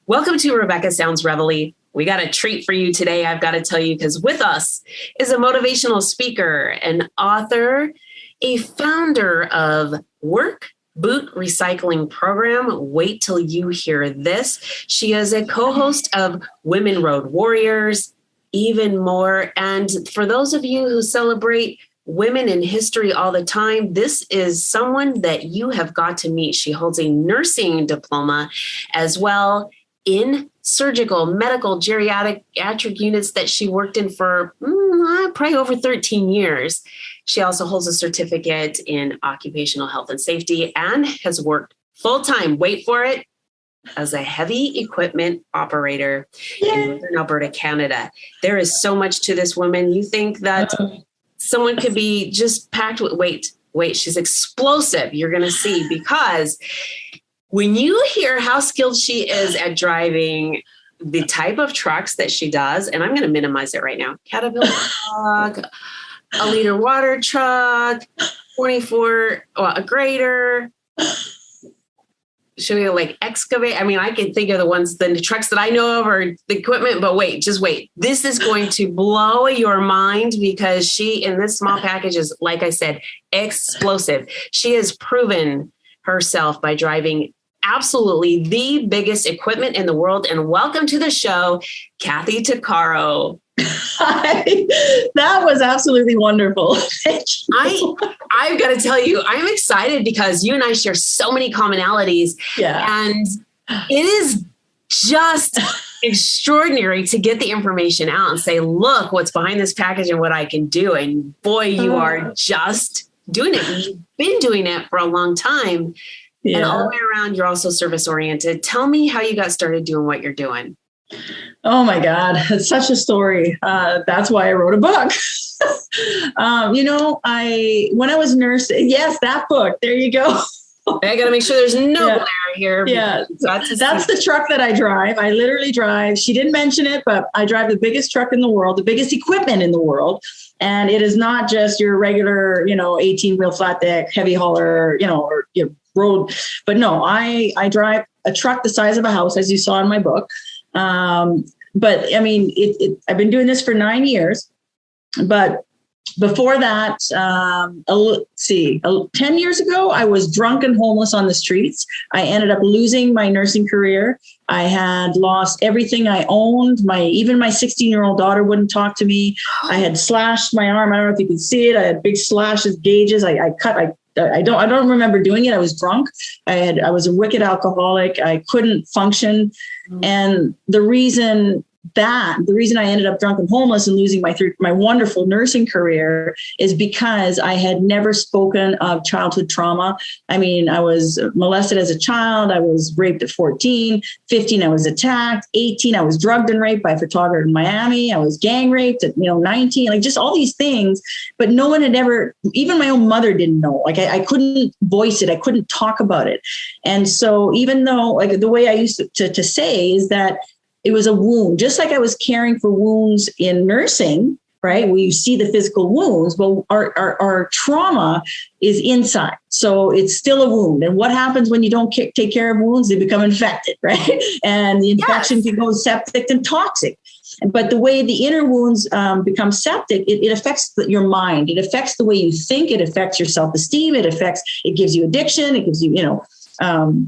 Welcome to Rebecca Sounds Reveille. We got a treat for you today, I've got to tell you, because with us is a motivational speaker, an author, a founder of Work Boot Recycling Program. Wait till you hear this. She is a co-host of Women Road Warriors, even more. And for those of you who celebrate women in history all the time, this is someone that you have got to meet. She holds a nursing diploma as well in surgical, medical, geriatric units that she worked in for probably over 13 years. She also holds a certificate in occupational health and safety and has worked full-time, wait for it, as a heavy equipment operator in Northern Alberta, Canada. There is so much to this woman. You think that someone could be just packed with, wait, she's explosive. You're going to see, because when you hear how skilled she is at driving the type of trucks that she does, and I'm going to minimize it right now, Caterpillar truck, a liter water truck, 24, a grader, should we like excavate? I mean, I can think of the trucks that I know of or the equipment, but just wait. This is going to blow your mind, because she, in this small package, is, like I said, explosive. She has proven herself by driving absolutely the biggest equipment in the world. And welcome to the show, Kathy Tuccaro. Hi. That was absolutely wonderful. I've got to tell you, I'm excited because you and I share so many commonalities. Yeah. And it is just extraordinary to get the information out and say, look, what's behind this package and what I can do. And boy, you are just doing it. You've been doing it for a long time. Yeah. And all the way around, you're also service oriented. Tell me how you got started doing what you're doing. Oh my God, it's such a story. That's why I wrote a book. When I was nursing, yes, that book, there you go. I got to make sure there's no glare here. Yeah, that's the truck that I drive. I literally drive. She didn't mention it, but I drive the biggest truck in the world, the biggest equipment in the world. And it is not just your regular, 18-wheel flat deck, heavy hauler, or road. But no, I drive a truck the size of a house, as you saw in my book. But I mean, I've been doing this for 9 years, but before that, 10 years ago, I was drunk and homeless on the streets. I ended up losing my nursing career. I had lost everything I owned. Even my 16-year-old daughter wouldn't talk to me. I had slashed my arm. I don't know if you can see it. I had big slashes, gauges. I don't remember doing it. I was drunk. I was a wicked alcoholic. I couldn't function. And the reason I ended up drunk and homeless and losing my wonderful nursing career is because I had never spoken of childhood trauma. I mean, I was molested as a child. I was raped at 14, 15, I was attacked, 18, I was drugged and raped by a photographer in Miami. I was gang raped at 19, like just all these things, but no one had ever, even my own mother didn't know. Like I couldn't voice it. I couldn't talk about it. And so even though, like, the way I used to say is that it was a wound, just like I was caring for wounds in nursing, right? Where you see the physical wounds, but our trauma is inside. So it's still a wound. And what happens when you don't take care of wounds? They become infected, right? And the infection can go septic and toxic. But the way the inner wounds become septic, it affects your mind. It affects the way you think. It affects your self-esteem. It gives you addiction. It gives you,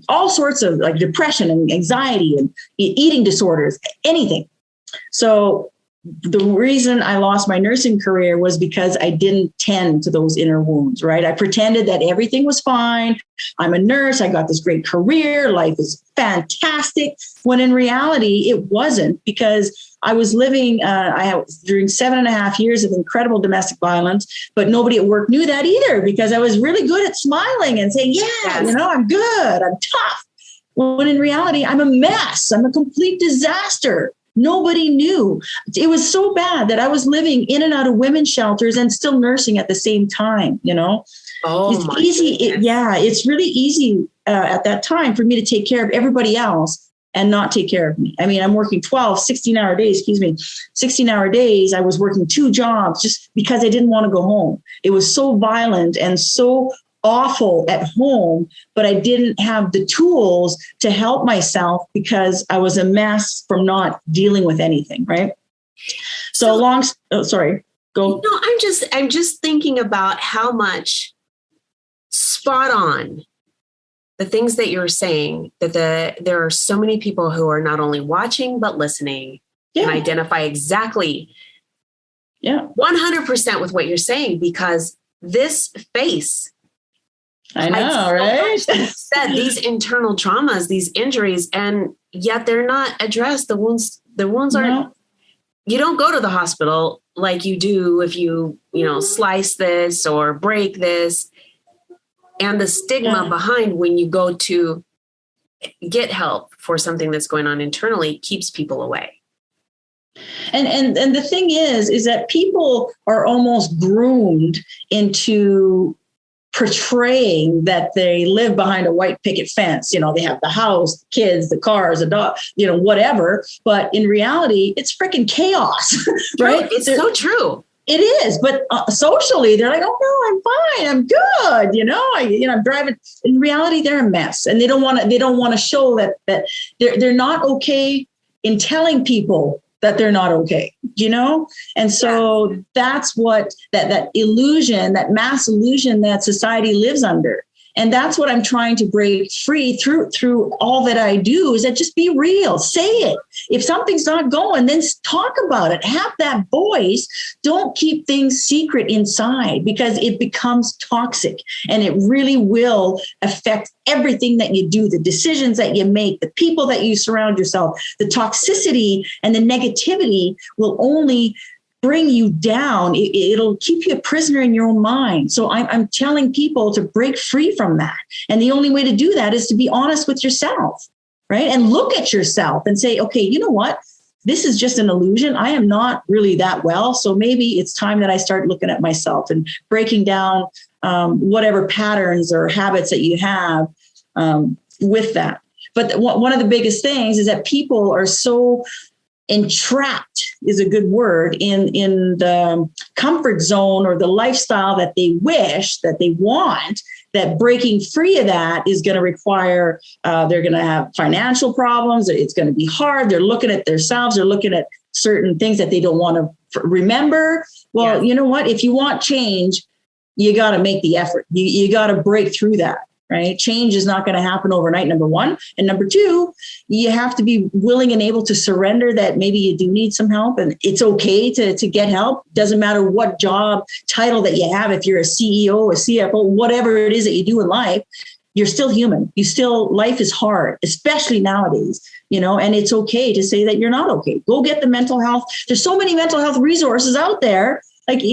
all sorts of like depression and anxiety and eating disorders, anything. So the reason I lost my nursing career was because I didn't tend to those inner wounds, right? I pretended that everything was fine. I'm a nurse. I got this great career. Life is fantastic. When in reality, it wasn't, because I was living, during 7.5 years of incredible domestic violence, but nobody at work knew that either, because I was really good at smiling and saying, I'm good, I'm tough. When in reality, I'm a mess. I'm a complete disaster. Nobody knew. It was so bad that I was living in and out of women's shelters and still nursing at the same time, Oh, it's easy. It's really easy at that time for me to take care of everybody else and not take care of me. I mean, I'm working 16-hour days, 16-hour days. I was working 2 jobs just because I didn't want to go home. It was so violent and so awful at home, but I didn't have the tools to help myself because I was a mess from not dealing with anything. Right. Sorry, go. No, I'm just thinking about how much spot on the things that you're saying, that there are so many people who are not only watching, but listening and identify exactly 100% with what you're saying, because this face, I know, right? Said these internal traumas, these injuries, and yet they're not addressed. The wounds aren't, you don't go to the hospital like you do if you slice this or break this. And the stigma behind when you go to get help for something that's going on internally keeps people away. And the thing is that people are almost groomed into portraying that they live behind a white picket fence. They have the house, the kids, the cars, the dog, whatever. But in reality, it's freaking chaos, right? It's so true. It is. But socially, they're like, oh, no, I'm fine. I'm good. I'm driving. In reality, they're a mess. And they don't want to show that they're not okay in telling people that they're not okay, And so that's what that illusion, that mass illusion that society lives under. And that's what I'm trying to break free through all that I do, is that just be real, say it. If something's not going, then talk about it. Have that voice. Don't keep things secret inside, because it becomes toxic and it really will affect everything that you do, the decisions that you make, the people that you surround yourself. The toxicity and the negativity will only bring you down. It'll keep you a prisoner in your own mind. So I'm telling people to break free from that. And the only way to do that is to be honest with yourself, right? And look at yourself and say, okay, you know what? This is just an illusion. I am not really that well. So maybe it's time that I start looking at myself and breaking down whatever patterns or habits that you have with that. But one of the biggest things is that people are so entrapped, is a good word, in the comfort zone or the lifestyle that they wish, that they want, that breaking free of that is going to require, they're going to have financial problems. It's going to be hard. They're looking at themselves. They're looking at certain things that they don't want to remember. Well, you know what? If you want change, you got to make the effort. You got to break through that. Right? Change is not going to happen overnight, number one. And number two, you have to be willing and able to surrender that maybe you do need some help, and it's okay to get help. Doesn't matter what job title that you have. If you're a CEO, a CFO, whatever it is that you do in life, you're still human. Life is hard, especially nowadays, and it's okay to say that you're not okay. Go get the mental health. There's so many mental health resources out there. Like,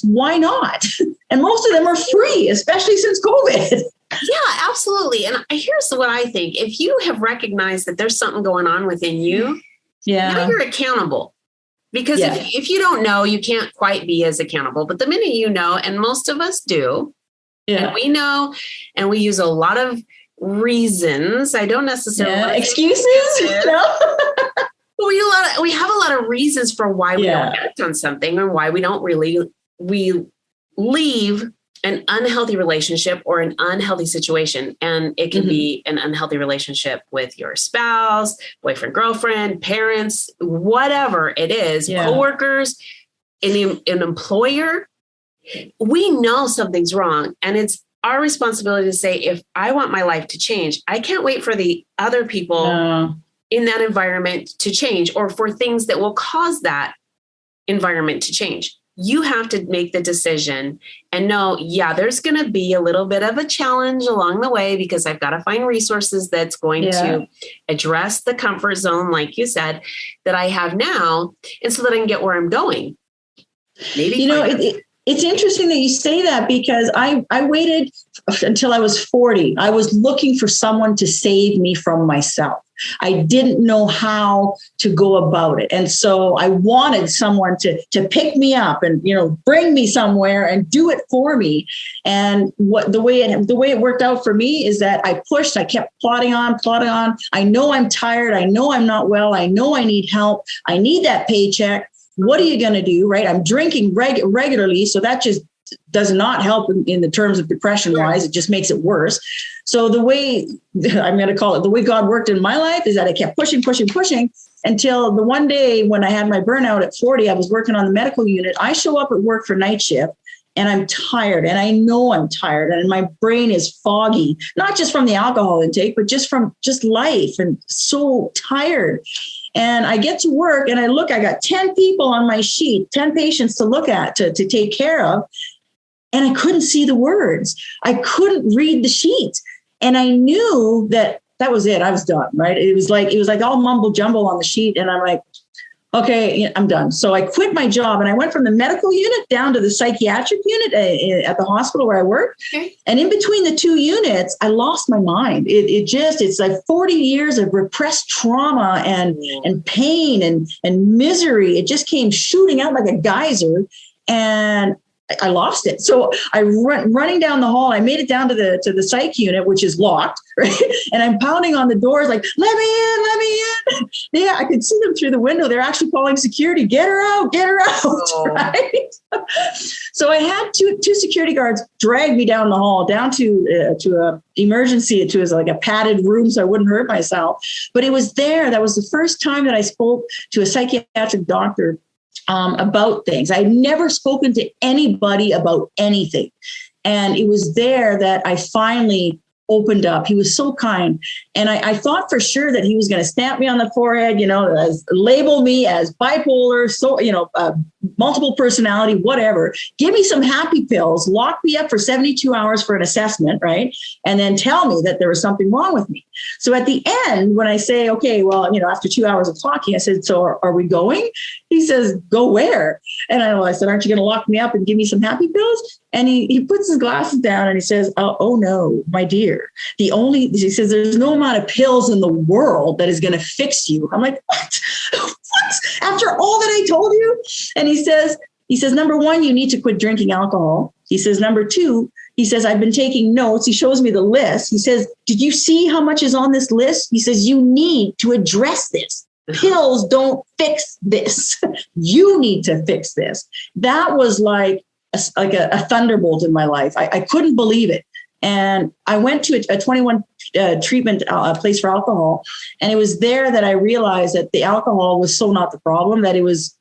why not? And most of them are free, especially since COVID. Yeah, absolutely. And here's what I think. If you have recognized that there's something going on within you, now you're accountable. Because if you don't know, you can't quite be as accountable. But the minute you know, and most of us do, and we know, and we use a lot of reasons. I don't necessarily excuses. But we have a lot of reasons for why we don't act on something, or why we don't we leave an unhealthy relationship or an unhealthy situation. And it can be an unhealthy relationship with your spouse, boyfriend, girlfriend, parents, whatever it is, coworkers, an employer. We know something's wrong. And it's our responsibility to say, if I want my life to change, I can't wait for the other people in that environment to change, or for things that will cause that environment to change. You have to make the decision and know, there's going to be a little bit of a challenge along the way, because I've got to find resources that's going to address the comfort zone, like you said, that I have now, and so that I can get where I'm going. Maybe it's interesting that you say that, because I waited until I was 40. I was looking for someone to save me from myself. I didn't know how to go about it. And so I wanted someone to pick me up and, bring me somewhere and do it for me. And the way it worked out for me is that I pushed, I kept plodding on. I know I'm tired. I know I'm not well. I know I need help. I need that paycheck. What are you going to do? Right. I'm drinking regularly. So that just does not help in the terms of depression wise. It just makes it worse. So the way I'm going to call it, the way God worked in my life is that I kept pushing until the one day when I had my burnout at 40, I was working on the medical unit. I show up at work for night shift and I'm tired, and I know I'm tired, and my brain is foggy, not just from the alcohol intake, but just from just life, and so tired. And I get to work and I got 10 people on my sheet, 10 patients to look at, to take care of. And I couldn't see the words. I couldn't read the sheet. And I knew that was it. I was done, right? It was like all mumble jumble on the sheet. And I'm like, okay, I'm done. So I quit my job and I went from the medical unit down to the psychiatric unit at the hospital where I work. Okay. And in between the two units, I lost my mind. It's like 40 years of repressed trauma and pain and misery. It just came shooting out like a geyser. And I lost it. So I running down the hall. I made it down to the psych unit, which is locked, right? And I'm pounding on the doors like, let me in. Yeah, I could see them through the window. They're actually calling security. Get her out, oh. Right? So I had two security guards drag me down the hall, down to a emergency. It was like a padded room so I wouldn't hurt myself. But it was there. That was the first time that I spoke to a psychiatric doctor about things. I'd never spoken to anybody about anything. And it was there that I finally opened up. He was so kind. And I thought for sure that he was going to stamp me on the forehead, label me as bipolar, multiple personality, whatever. Give me some happy pills, lock me up for 72 hours for an assessment, right? And then tell me that there was something wrong with me. So at the end, when I say, okay, well, after 2 hours of talking, I said, so are we going? He says, go where? And I said, aren't you going to lock me up and give me some happy pills? And he puts his glasses down and he says, oh no, my dear. He says, there's no amount of pills in the world that is going to fix you. I'm like, what? What? After all that I told you? And he says, number one, you need to quit drinking alcohol. He says, number two, he says, I've been taking notes. He shows me the list. He says, did you see how much is on this list? He says, you need to address this. Pills don't fix this. You need to fix this. That was like a thunderbolt in my life. I couldn't believe it. And I went to a 21 treatment place for alcohol. And it was there that I realized that the alcohol was so not the problem, that it was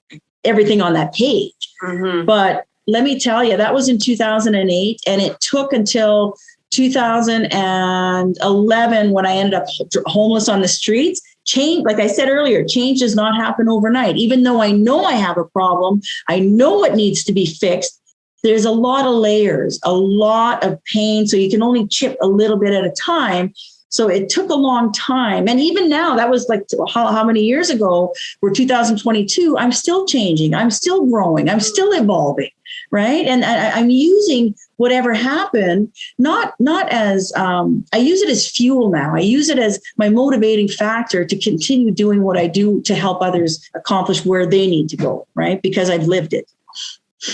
everything on that page. Mm-hmm. But let me tell you, that was in 2008. And it took until 2011 when I ended up homeless on the streets. Change, like I said earlier, change does not happen overnight. Even though I know I have a problem, I know what needs to be fixed. There's a lot of layers, a lot of pain. So you can only chip a little bit at a time. So it took a long time. And even now, that was like how many years ago? We're 2022. I'm still changing. I'm still growing. I'm still evolving. Right. And I'm using whatever happened, not as I use it as fuel now. I use it as my motivating factor to continue doing what I do to help others accomplish where they need to go. Right. Because I've lived it.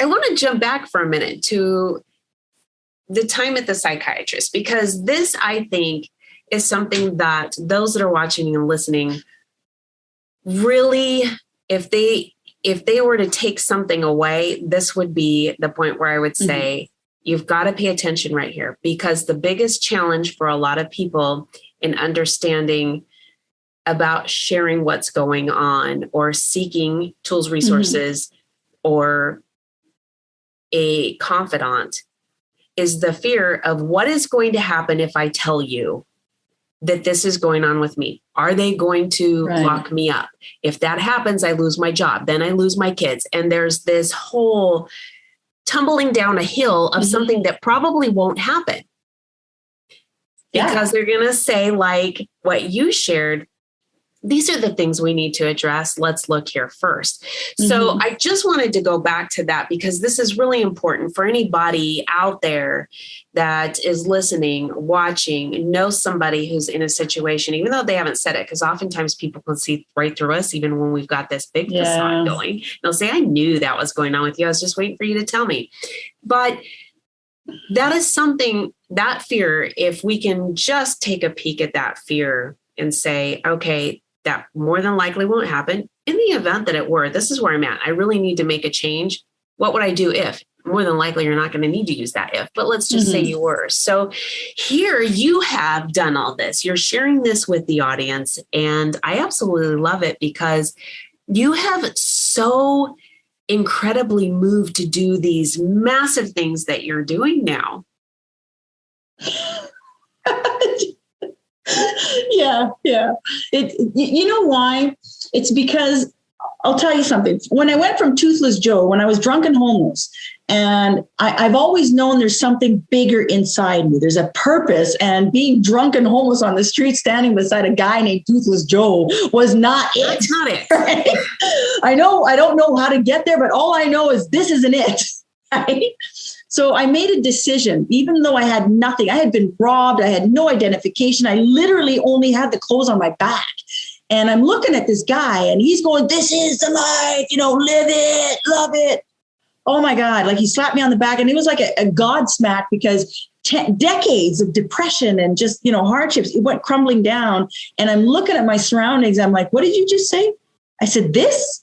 I want to jump back for a minute to the time at the psychiatrist, because this, I think, is something that those that are watching and listening really, if they were to take something away, this would be the point where I would say, you've got to pay attention right here, because the biggest challenge for a lot of people in understanding about sharing what's going on or seeking tools, resources, or a confidant is the fear of what is going to happen if I tell you that this is going on with me. Are they going to lock me up? If that happens, I lose my job. Then I lose my kids. And there's this whole tumbling down a hill of something that probably won't happen. Because they're going to say, like what you shared, these are the things we need to address. Let's look here first. So I just wanted to go back to that, because this is really important for anybody out there that is listening, watching, knows somebody who's in a situation, even though they haven't said it, because oftentimes people can see right through us, even when we've got this big facade going. They'll say, I knew that was going on with you. I was just waiting for you to tell me. But that is something, that fear, if we can just take a peek at that fear and say, okay, that more than likely won't happen. In the event that it were, this is where I'm at. I really need to make a change. What would I do if? more than likely you're not going to need to use that if, but let's just say you were. So here you have done all this. You're sharing this with the audience. And I absolutely love it because you have so incredibly moved to do these massive things that you're doing now. Yeah. You know why? It's because I'll tell you something. When I went from Toothless Joe, when I was drunk and homeless, and I've always known there's something bigger inside me. There's a purpose, and being drunk and homeless on the street, standing beside a guy named Toothless Joe was not it. That's not it. Right? I know, I don't know how to get there, but all I know is this isn't it. Right? So I made a decision, even though I had nothing. I had been robbed. I had no identification. I literally only had the clothes on my back. And I'm looking at this guy and he's going, this is the life, live it, love it. Oh my God. Like he slapped me on the back, and it was like a God smack, because decades of depression and just, hardships, it went crumbling down. And I'm looking at my surroundings. I'm like, what did you just say? I said, this,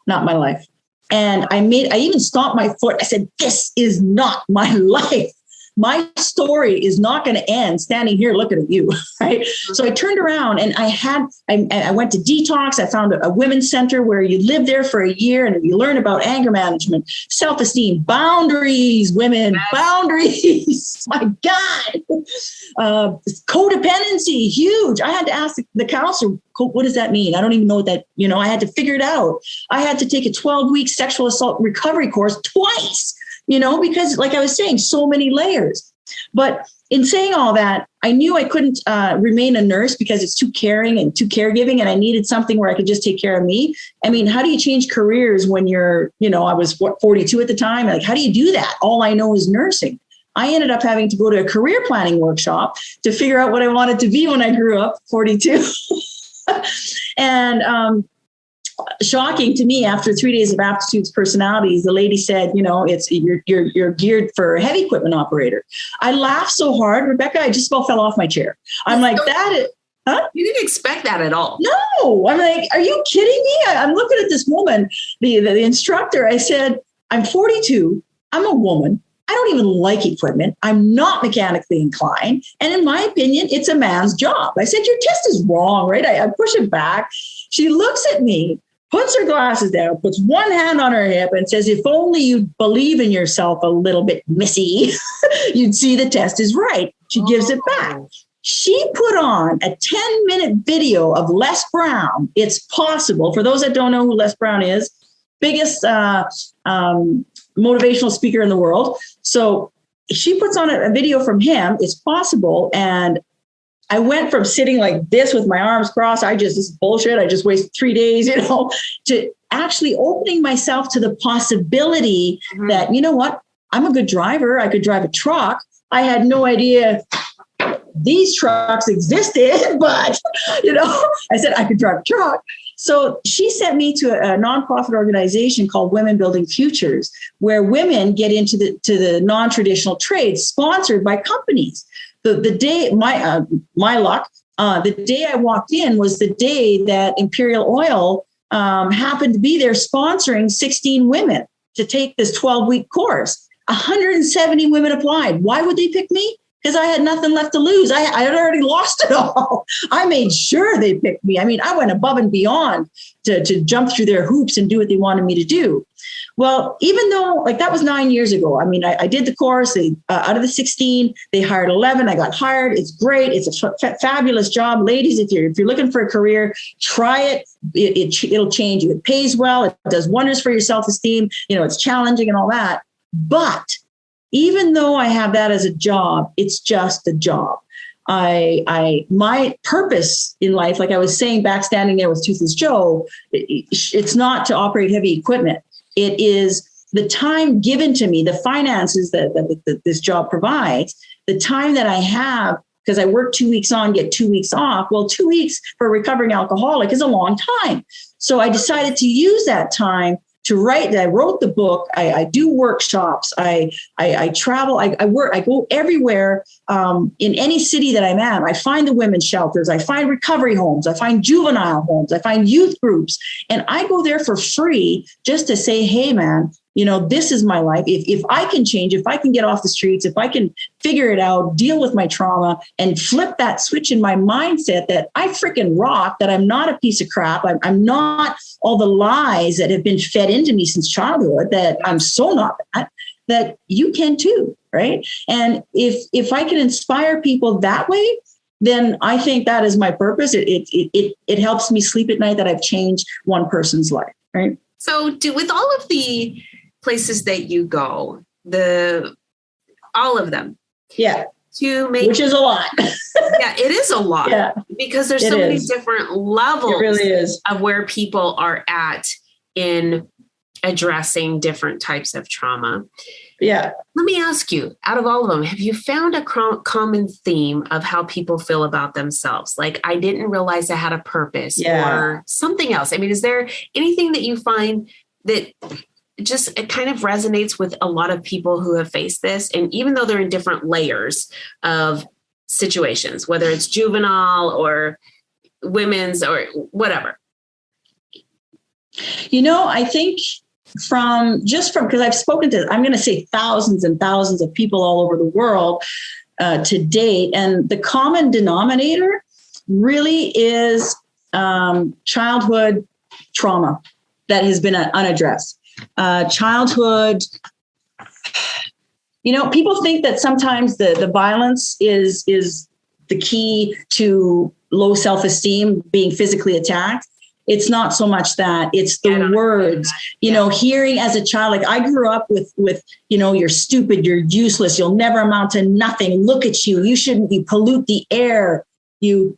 not my life. And I even stomped my foot. I said, this is not my life. My story is not going to end standing here looking at you, right? So I turned around and I went to detox. I found a women's center where you live there for a year and you learn about anger management, self-esteem, boundaries, women, boundaries. My God. Codependency, huge. I had to ask the counselor, what does that mean? I don't even know what that, I had to figure it out. I had to take a 12-week sexual assault recovery course twice. Because like I was saying, so many layers. But in saying all that, I knew I couldn't remain a nurse because it's too caring and too caregiving. And I needed something where I could just take care of me. I mean, how do you change careers when you're, I was 42 at the time? Like, how do you do that? All I know is nursing. I ended up having to go to a career planning workshop to figure out what I wanted to be when I grew up, 42. And, shocking to me, after 3 days of aptitudes personalities, the lady said, you're geared for a heavy equipment operator. I laughed so hard, Rebecca, I just about fell off my chair. I'm like, huh? You didn't expect that at all. No, I'm like, are you kidding me? I'm looking at this woman, the instructor. I said, I'm 42. I'm a woman. I don't even like equipment. I'm not mechanically inclined. And in my opinion, it's a man's job. I said, your test is wrong, right? I push it back. She looks at me, puts her glasses down, puts one hand on her hip and says, if only you'd believe in yourself a little bit, missy, you'd see the test is right. She gives it back. She put on a 10-minute video of Les Brown. It's possible. For those that don't know who Les Brown is, biggest motivational speaker in the world. So she puts on a video from him. It's possible. And I went from sitting like this with my arms crossed. This is bullshit. I just wasted 3 days, to actually opening myself to the possibility that, you know what? I'm a good driver. I could drive a truck. I had no idea these trucks existed, but, I said I could drive a truck. So she sent me to a nonprofit organization called Women Building Futures, where women get into the non-traditional trades sponsored by companies. The day, my luck, the day I walked in was the day that Imperial Oil happened to be there sponsoring 16 women to take this 12-week course. 170 women applied. Why would they pick me? Because I had nothing left to lose. I had already lost it all. I made sure they picked me. I mean, I went above and beyond to jump through their hoops and do what they wanted me to do. Well, even though that was 9 years ago, I mean, I did the course. Out of the 16, they hired 11. I got hired. It's great. It's a fabulous job. Ladies, if you're looking for a career, try it. It'll change you. It pays well. It does wonders for your self-esteem. It's challenging and all that. But even though I have that as a job, it's just a job. My purpose in life, like I was saying, back standing there with Toothless Joe, it's not to operate heavy equipment. It is the time given to me, the finances that this job provides, the time that I have, because I work 2 weeks on, get 2 weeks off. Well, 2 weeks for a recovering alcoholic is a long time. So I decided to use that time to write. I wrote the book. I do workshops. I travel. I work. I go everywhere in any city that I'm at. I find the women's shelters. I find recovery homes. I find juvenile homes. I find youth groups, and I go there for free just to say, "Hey, man, this is my life. If I can change, if I can get off the streets, if I can figure it out, deal with my trauma and flip that switch in my mindset that I freaking rock, that I'm not a piece of crap. I'm not all the lies that have been fed into me since childhood, that I'm so not that you can too. Right. And if I can inspire people that way, then I think that is my purpose. It helps me sleep at night that I've changed one person's life. Right. So with all of the places that you go, all of them. Yeah. Which is a lot. Yeah, it is a lot. Yeah. Because there's so many different levels it really is. of where people are at in addressing different types of trauma. Yeah. Let me ask you, out of all of them, have you found a common theme of how people feel about themselves? Like, I didn't realize I had a purpose or something else. I mean, is there anything that you find that just it kind of resonates with a lot of people who have faced this? And even though they're in different layers of situations, whether it's juvenile or women's or whatever. I think because I've spoken to, I'm going to say thousands and thousands of people all over the world to date. And the common denominator really is childhood trauma that has been unaddressed. Childhood, people think that sometimes the violence is the key to low self-esteem, being physically attacked. It's not so much that, it's the words, hearing as a child. Like, I grew up with, you're stupid, you're useless, you'll never amount to nothing. Look at you. You pollute the air. You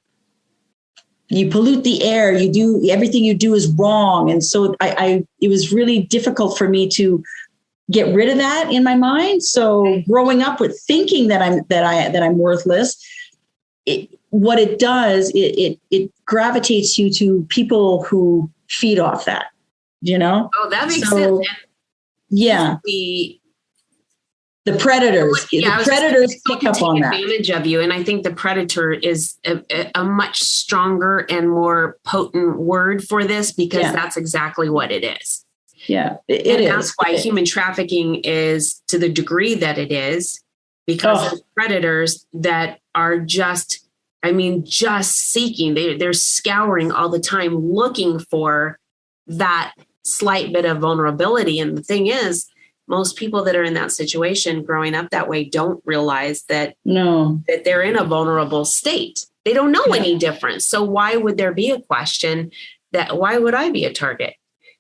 pollute the air. You do everything you do is wrong. And so it was really difficult for me to get rid of that in my mind. So growing up with thinking that I'm worthless, what it does, it gravitates you to people who feed off that, Oh, that makes sense. Yeah. The predators, predators pick up on that. Advantage of you. And I think the predator is a much stronger and more potent word for this, because that's exactly what it is. Yeah, it is. And that's why human trafficking is to the degree that it is, because of predators that are just seeking, they're scouring all the time, looking for that slight bit of vulnerability. And the thing is, most people that are in that situation growing up that way don't realize that they're in a vulnerable state. They don't know any difference. So why would there be a question that, why would I be a target?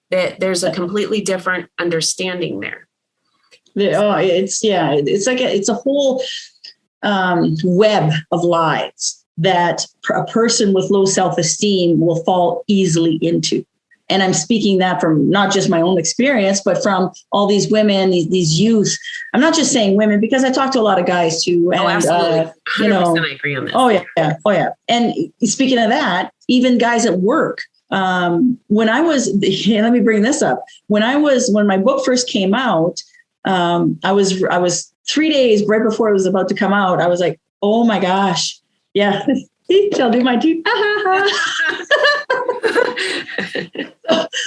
That there's a completely different understanding there. It's a whole web of lies that a person with low self-esteem will fall easily into. And I'm speaking that from not just my own experience, but from all these women, these youth. I'm not just saying women, because I talk to a lot of guys too. And, absolutely. 100% I agree on this. Oh yeah. And speaking of that, even guys at work. When I was, let me bring this up. When my book first came out, I was 3 days right before it was about to come out. I was like, oh my gosh. Yeah. Shall do my teeth.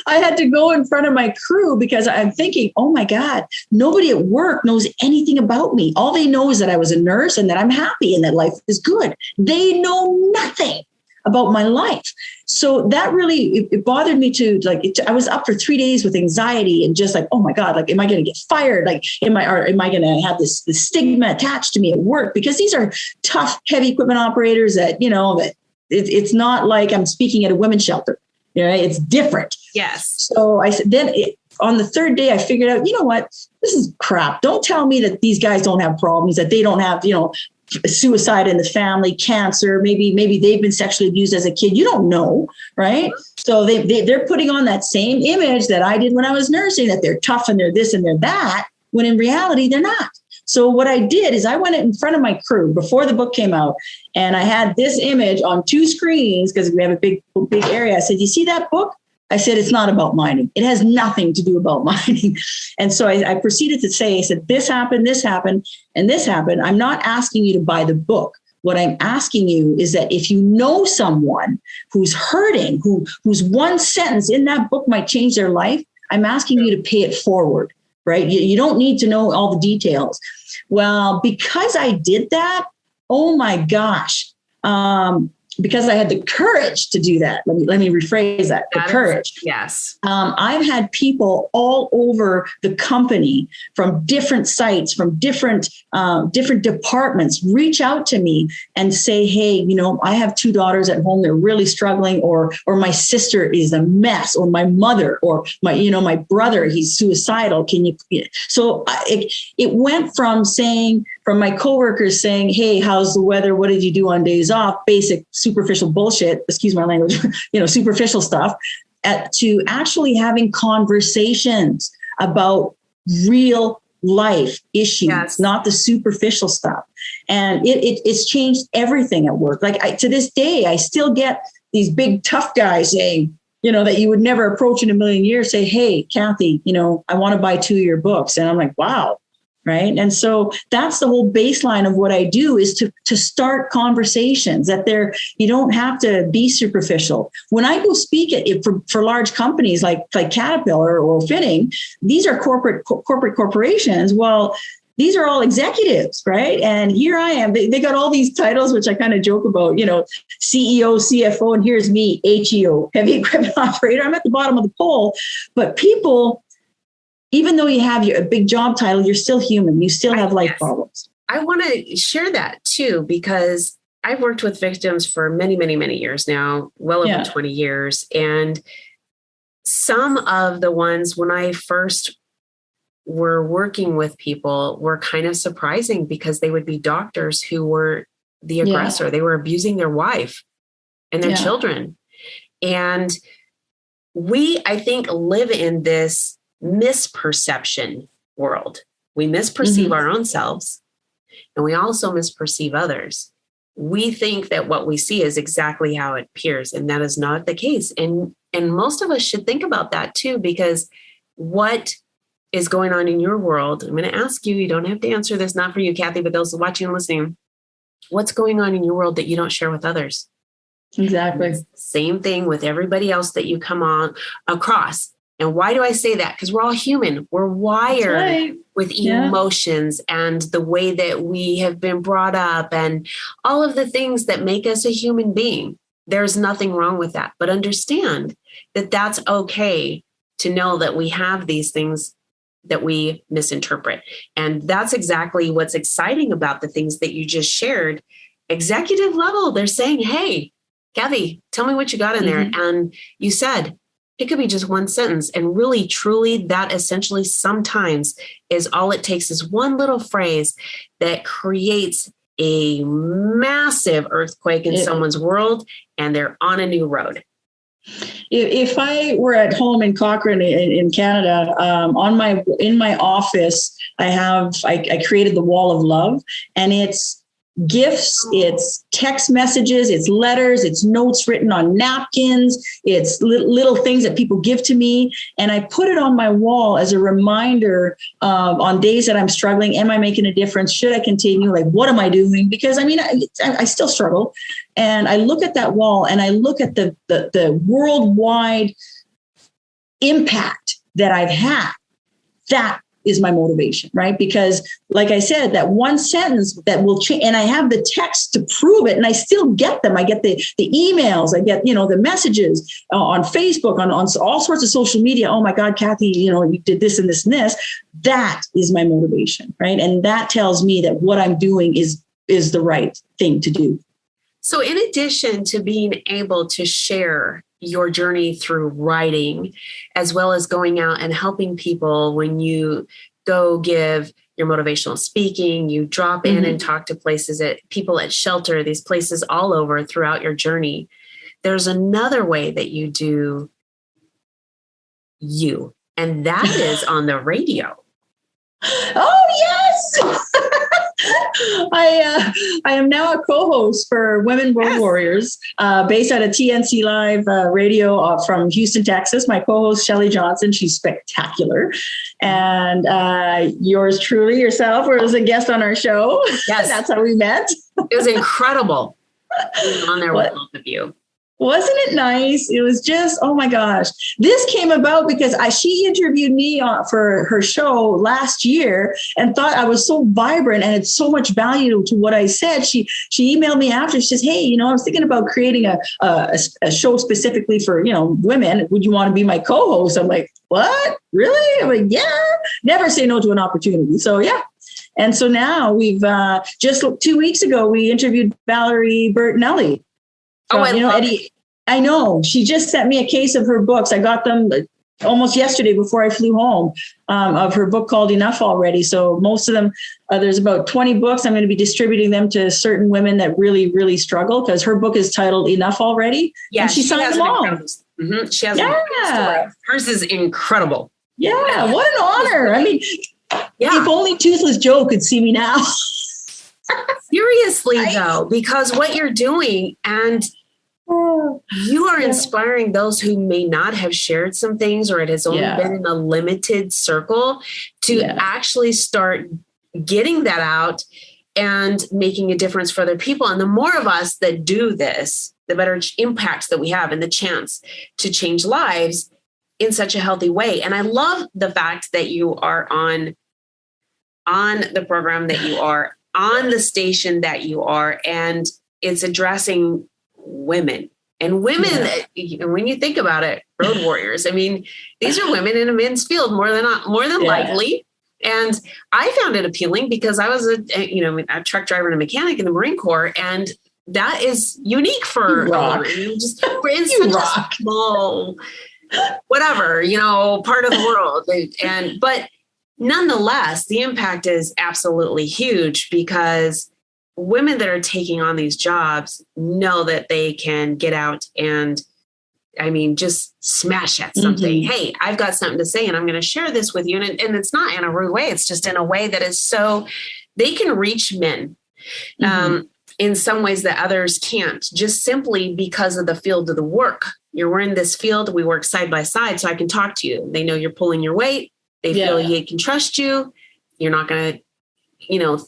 I had to go in front of my crew because I'm thinking, oh my God, nobody at work knows anything about me. All they know is that I was a nurse and that I'm happy and that life is good. They know nothing about my life. So that really, it bothered me to I was up for 3 days with anxiety and just like, oh my God, like, am I going to get fired? Like, am I going to have this stigma attached to me at work? Because these are tough, heavy equipment operators that, that it's not like I'm speaking at a women's shelter. It's different. Yes. So I said, on the third day, I figured out, you know what, this is crap. Don't tell me that these guys don't have problems, that they don't have, suicide in the family, cancer, maybe they've been sexually abused as a kid. You don't know, right? So they're putting on that same image that I did when I was nursing, that they're tough and they're this and they're that, when in reality, they're not. So what I did is I went in front of my crew before the book came out, and I had this image on 2 screens because we have a big area. I said, you see that book? I said, it's not about mining. It has nothing to do about mining. And so I proceeded to say, I said, this happened, and this happened. I'm not asking you to buy the book. What I'm asking you is that if you know someone who's hurting, whose one sentence in that book might change their life, I'm asking you to pay it forward. right? You don't need to know all the details. Well, because I did that, oh my gosh, because I had the courage to do that. Let me rephrase that. The courage. Yes. I've had people all over the company from different sites, from different departments reach out to me and say, hey, I have 2 daughters at home. They're really struggling, or my sister is a mess, or my mother, or my brother, he's suicidal. Can you? So it went from my coworkers saying, hey, how's the weather? What did you do on days off? Basic superficial bullshit, excuse my language, superficial stuff, to actually having conversations about real life issues, yes, not the superficial stuff. And it's changed everything at work. Like to this day, I still get these big tough guys saying, that you would never approach in a million years, say, hey, Kathy, I want to buy 2 of your books. And I'm like, wow. Right. And so that's the whole baseline of what I do, is to start conversations that you don't have to be superficial. When I go speak for large companies like Caterpillar or Fitting, these are corporate corporations. Well, these are all executives, right? And here I am. They got all these titles, which I kind of joke about, CEO, CFO, and here's me, HEO, heavy equipment operator. I'm at the bottom of the pole, but people, even though you have a big job title, you're still human. You still have life problems. I want to share that too, because I've worked with victims for many, many, many years now, well over 20 years. And some of the ones when I first were working with people were kind of surprising, because they would be doctors who were the aggressor. Yeah. They were abusing their wife and their children. And we, I think, live in this misperception world. We misperceive our own selves, and we also misperceive others. We think that what we see is exactly how it appears, and that is not the case. And most of us should think about that too, because what is going on in your world, I'm going to ask you, you don't have to answer this, not for you, Kathy, but those watching and listening, what's going on in your world that you don't share with others? Exactly. Same thing with everybody else that you come on across. And why do I say that? Because we're all human. We're wired with emotions and the way that we have been brought up and all of the things that make us a human being. There's nothing wrong with that. But understand that that's okay to know that we have these things that we misinterpret. And that's exactly what's exciting about the things that you just shared. Executive level, they're saying, hey, Kathy, tell me what you got in there. And you said, it could be just one sentence. And really, truly, that essentially sometimes is all it takes, is one little phrase that creates a massive earthquake in someone's world, and they're on a new road. If I were at home in Cochrane in Canada, in my office, I created the wall of love, and it's gifts, it's text messages, it's letters, it's notes written on napkins, it's little things that people give to me. And I put it on my wall as a reminder on days that I'm struggling. Am I making a difference? Should I continue? Like, what am I doing? Because I still struggle. And I look at that wall and I look at the worldwide impact that I've had. That is my motivation, right? Because like I said, that one sentence that will change, and I have the text to prove it, and I still get them. I get the emails, I get, the messages on Facebook, on all sorts of social media. Oh my God, Kathy, you did this and this and this. That is my motivation, right? And that tells me that what I'm doing is the right thing to do. So in addition to being able to share your journey through writing, as well as going out and helping people when you go give your motivational speaking, you drop in and talk to people at shelter, these places all over throughout your journey. There's another way that you do you, and that is on the radio. Oh, yes. I am now a co-host for Women Road Warriors, based out of TNC Live Radio from Houston, Texas. My co-host, Shelly Johnson, she's spectacular. And yours truly, yourself, was a guest on our show. Yes. That's how we met. It was incredible being on there with both of you. Wasn't it nice? It was just, oh my gosh. This came about because she interviewed me for her show last year and thought I was so vibrant and had so much value to what I said. She emailed me after. She says, hey, I was thinking about creating a show specifically for, women. Would you want to be my co-host? I'm like, what? Really? I'm like, yeah. Never say no to an opportunity. So yeah. And so now we've just 2 weeks ago, we interviewed Valerie Bertinelli. Eddie. I know. She just sent me a case of her books. I got them almost yesterday before I flew home, of her book called Enough Already. So most of them, there's about 20 books. I'm going to be distributing them to certain women that really, really struggle because her book is titled Enough Already. Yeah, and she signed them all. Mm-hmm. She has an incredible story. Hers is incredible. Yeah, what an honor. I mean, if only Toothless Joe could see me now. Seriously, though, because what you're doing and you are inspiring those who may not have shared some things, or it has only been in a limited circle, to actually start getting that out and making a difference for other people. And the more of us that do this, the better impacts that we have and the chance to change lives in such a healthy way. And I love the fact that you are on the program that you are, on the station that you are, and it's addressing women. And women, when you think about it, road warriors, I mean, these are women in a men's field more than likely. And I found it appealing because I was a truck driver and a mechanic in the Marine Corps, and that is unique for we're in such a small, whatever, part of the world. But nonetheless, the impact is absolutely huge because women that are taking on these jobs know that they can get out and, just smash at something. Mm-hmm. Hey, I've got something to say and I'm going to share this with you. And it's not in a rude way. It's just in a way that is so they can reach men in some ways that others can't, just simply because of the field of the work. We're in this field. We work side by side. So I can talk to you. They know you're pulling your weight. They feel you can trust you. You're not going to,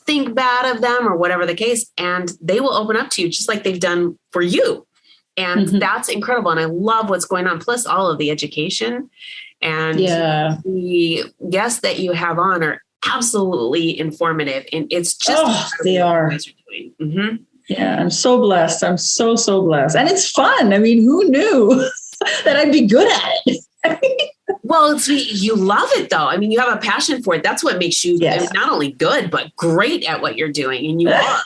think bad of them or whatever the case. And they will open up to you just like they've done for you. And that's incredible. And I love what's going on. Plus all of the education and the guests that you have on are absolutely informative. And it's just, they are. Mm-hmm. Yeah, I'm so blessed. I'm so blessed. And it's fun. I mean, who knew that I'd be good at it? Well, you love it, though. You have a passion for it. That's what makes you not only good, but great at what you're doing. And you are.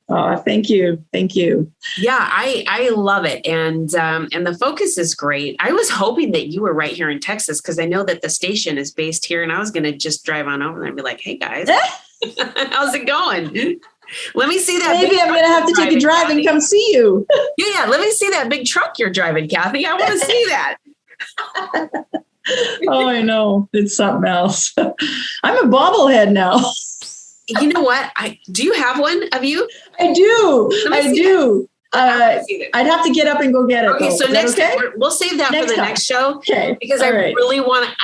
Oh, thank you. Thank you. Yeah, I love it. And the focus is great. I was hoping that you were right here in Texas because I know that the station is based here. And I was going to just drive on over there and be like, hey, guys, how's it going? Let me see that. Maybe I'm going to have to take a drive Kathy. And come see you. Yeah. Let me see that big truck you're driving, Kathy. I want to see that. Oh, I know. It's something else. I'm a bobblehead now. You know what? Do you have one of you? I do. I do. I'd have to get up and go get it. Okay, so next time we'll save that for the next show. Okay. Because I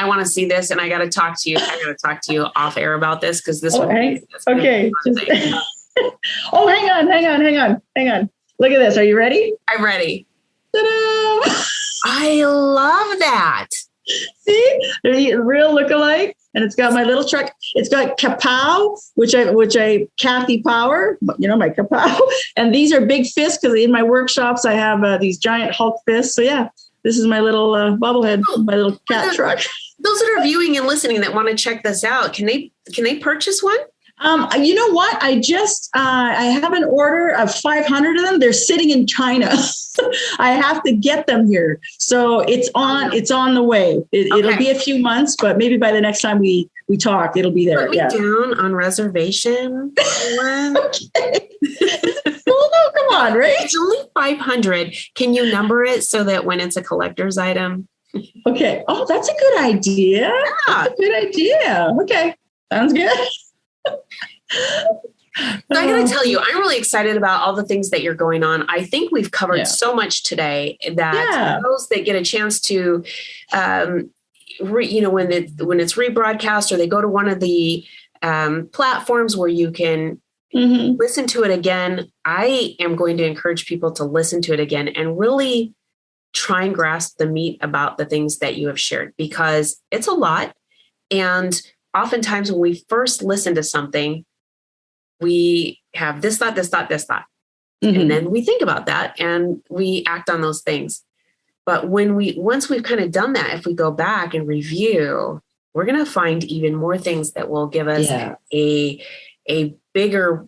want to see this, and I got to talk to you. I got to talk to you off air about this because this one. Okay. Oh, hang on. Look at this. Are you ready? I'm ready. Ta-da! I love that. See, they're real look-alike, and it's got my little truck. It's got kapow, which I Kathy Power, my kapow. And these are big fists because in my workshops I have these giant Hulk fists. So yeah, this is my little bobblehead, my little cat truck. Those that are viewing and listening that want to check this out, can they purchase one? You know what? I just, I have an order of 500 of them. They're sitting in China. I have to get them here. So it's on the way. It'll be a few months, but maybe by the next time we talk, it'll be there. Put me down on reservation. Okay. Well, no, come on, right? It's only 500. Can you number it so that when it's a collector's item? Okay. Oh, that's a good idea. Yeah. That's a good idea. Okay. Sounds good. So I got to tell you, I'm really excited about all the things that you're going on. I think we've covered so much today that those that get a chance to, when it's rebroadcast or they go to one of the platforms where you can listen to it again. I am going to encourage people to listen to it again and really try and grasp the meat about the things that you have shared, because it's a lot. And oftentimes when we first listen to something, we have this thought, this thought, this thought. And then we think about that and we act on those things. But once we've kind of done that, if we go back and review, we're going to find even more things that will give us a bigger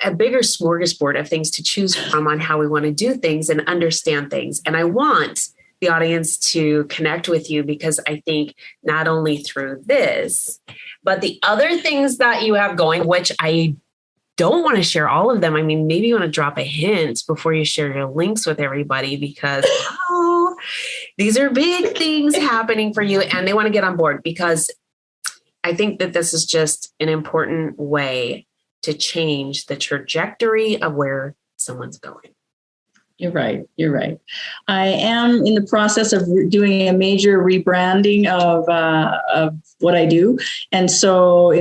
smorgasbord of things to choose from on how we want to do things and understand things. And I want the audience to connect with you, because I think not only through this, but the other things that you have going, which I don't want to share all of them. I mean, maybe you want to drop a hint before you share your links with everybody, because these are big things happening for you and they want to get on board, because I think that this is just an important way to change the trajectory of where someone's going. You're right. I am in the process of doing a major rebranding of what I do. And so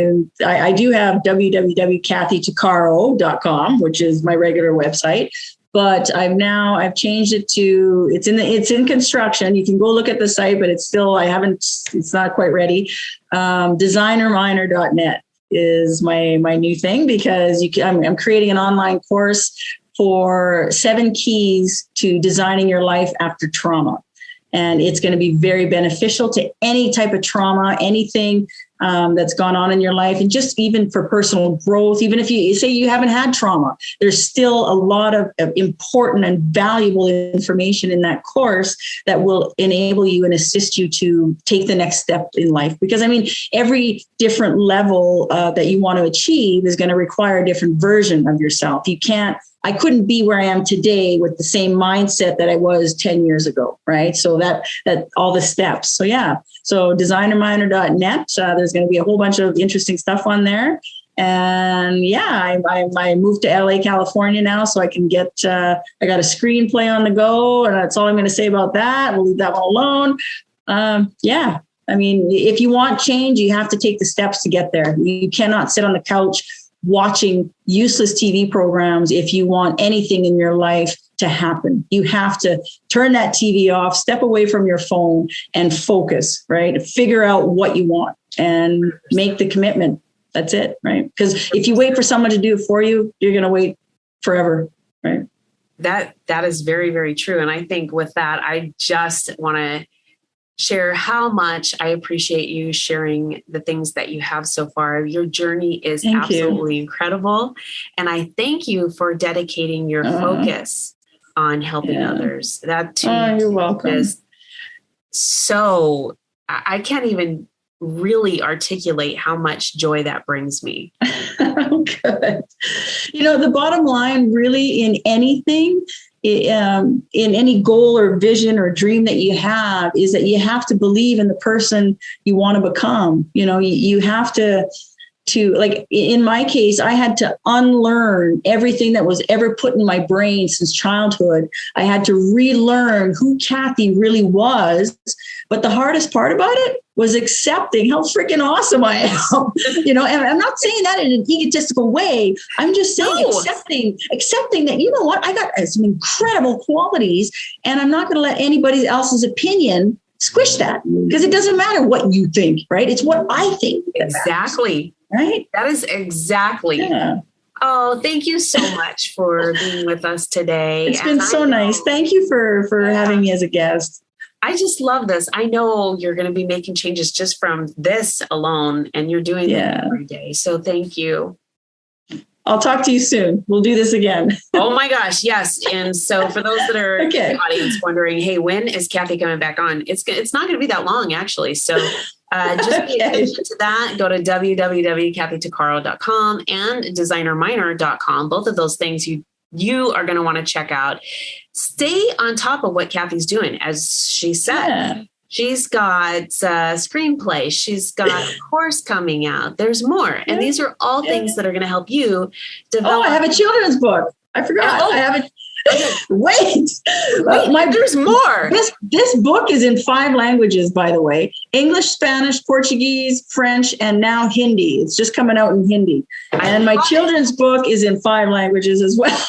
I do have www.kmtuccaro.com, which is my regular website. But I've changed it to, it's in construction. You can go look at the site, but it's not quite ready. Designerminor.net is my new thing, because I'm creating an online course for 7 keys to designing your life after trauma. And it's going to be very beneficial to any type of trauma, anything that's gone on in your life, and just even for personal growth. Even if you say you haven't had trauma, there's still a lot of important and valuable information in that course that will enable you and assist you to take the next step in life. Because I mean, every different level that you want to achieve is going to require a different version of yourself. I couldn't be where I am today with the same mindset that I was 10 years ago, right? So that all the steps. So yeah, so designerminor.net, there's going to be a whole bunch of interesting stuff on there. And yeah, I moved to LA, California now, so I can I got a screenplay on the go, and that's all I'm going to say about that. We'll leave that one alone. Yeah, I mean, if you want change, you have to take the steps to get there. You cannot sit on the couch watching useless TV programs if you want anything in your life to happen. You have to turn that TV off, step away from your phone, and focus, right? Figure out what you want and make the commitment. That's it, right? Because if you wait for someone to do it for you, you're going to wait forever, right? That is very, very true. And I think with that, I just want to share how much I appreciate you sharing the things that you have so far. Your journey is absolutely incredible. And I thank you for dedicating your focus on helping others. That too you're welcome. Is so, I can't even really articulate how much joy that brings me. Good. The bottom line really in anything, in any goal or vision or dream that you have, is that you have to believe in the person you want to become. You have to like in my case, I had to unlearn everything that was ever put in my brain since childhood. I had to relearn who Kathy really was. But the hardest part about it was accepting how freaking awesome I am. And I'm not saying that in an egotistical way. I'm just saying accepting that, you know what, I got some incredible qualities, and I'm not going to let anybody else's opinion squish that, because it doesn't matter what you think, right? It's what I think. Exactly. Right? That is exactly. Yeah. Oh, thank you so much for being with us today. It's been so nice. Thank you for having me as a guest. I just love this. I know you're going to be making changes just from this alone, and you're doing it every day. So thank you. I'll talk to you soon. We'll do this again. Oh my gosh. Yes. And so for those that are in the audience wondering, hey, when is Kathy coming back on? It's not going to be that long, actually. So just pay attention to that. Go to www.kmtuccaro.com and designerminor.com. Both of those things you are going to want to check out. Stay on top of what Kathy's doing. As she said, she's got screenplay. She's got a course coming out. There's more. And these are all things that are going to help you develop. Oh, I have a children's book. I forgot. I Wait, there's more. This book is in 5 languages, by the way: English, Spanish, Portuguese, French, and now Hindi. It's just coming out in Hindi. And my children's book is in 5 languages as well.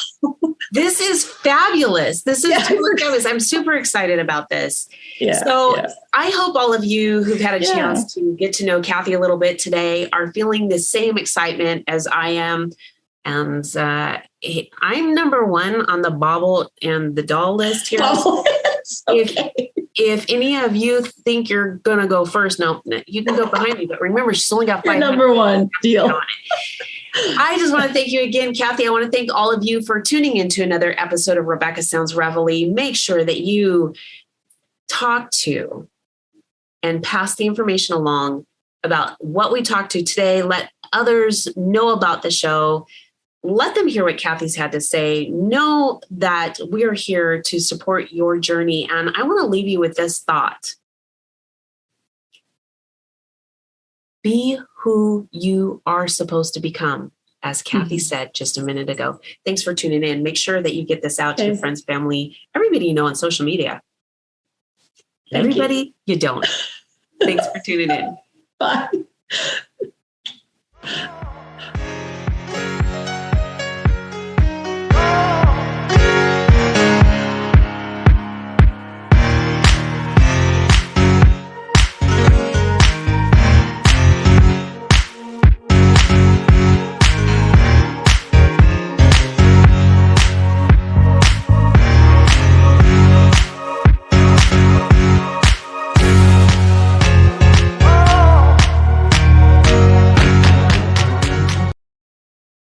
This is fabulous. This is totally fabulous. I'm super excited about this. I hope all of you who've had a chance to get to know Kathy a little bit today are feeling the same excitement as I am. And I'm number 1 on the bauble and the doll list here. If any of you think you're going to go first, no, you can go behind me. But remember, she's only got 5 number 1. Deal. I just want to thank you again, Kathy. I want to thank all of you for tuning into another episode of Rebecca Sounds Reveille. Make sure that you talk to and pass the information along about what we talked to today. Let others know about the show. Let them hear what Kathy's had to say. Know that we're here to support your journey. And I want to leave you with this thought. Be who you are supposed to become, as Kathy said just a minute ago. Thanks for tuning in. Make sure that you get this out to your friends, family, everybody you know on social media. Everybody you don't. Thanks for tuning in. Bye.